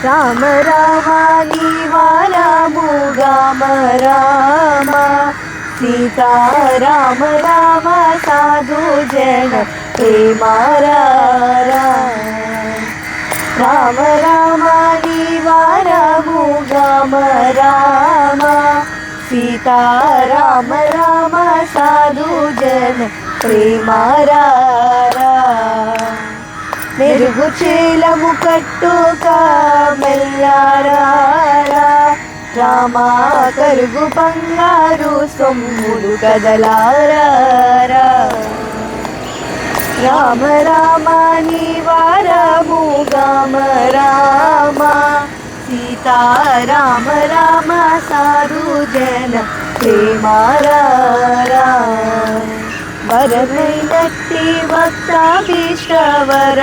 రామ రామ నీవారాము గామ రామ సీతా రామ రామ సాధు జన ప్రేమారారా రామ రామ నీవారాము గామ రామ సీతా రామ రామ సాధు జన ప్రేమారారా మెరుగు చేలము కట్టుక మెల్లారారా రామా కరుగు బంగారు సొమ్ములు కదలారారా రామ రామ నీవారము గామ రామ సీతా రామ రామ సాధు జన ప్రేమారారా వరమైనట్టి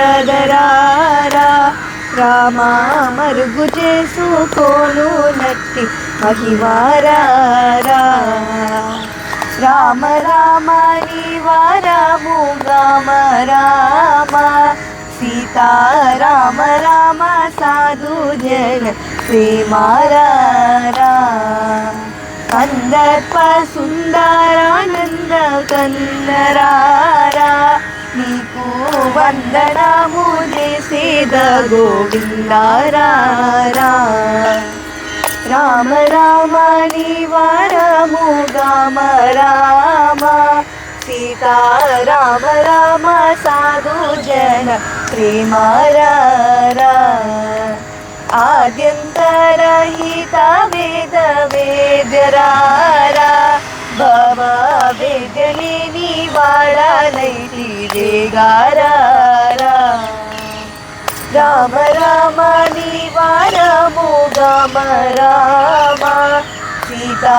భక్తాభీష్టవరదరారా రామా మరుగు చేసుకోను నట్టి మహిమారారా రామ రామ నీవారము గామ రామ సీతా రామ రామ సాధు జన ప్రేమారారా కందర్ప సుందరానంద కన్నరారా నీకు వందనము చేసేద గోవిందారారా రామ రామ నీవారము గామ రామ సీతా రామ రామ సాధు జన ప్రేమారారా ఆద్యంతరహిత వేద వేద్యరారా భవ వేద్యని నీవాడనైతి వేగారారా రామ రామ నీవారము గామ రామ సీతా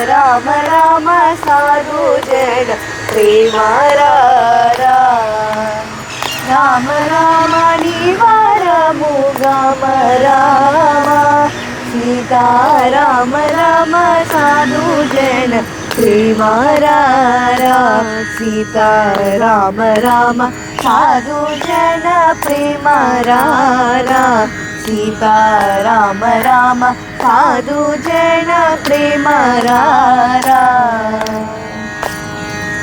రామ రామ సాధు జన ప్రేమారారా రామ రామ నీవారము గామ రామ సీతా రామ రామ సాధు జన ప్రేమారారా సీతా రామ రామ సాధు జన ప్రేమారారా సీతా రామ రామ సాధు జన ప్రేమారారా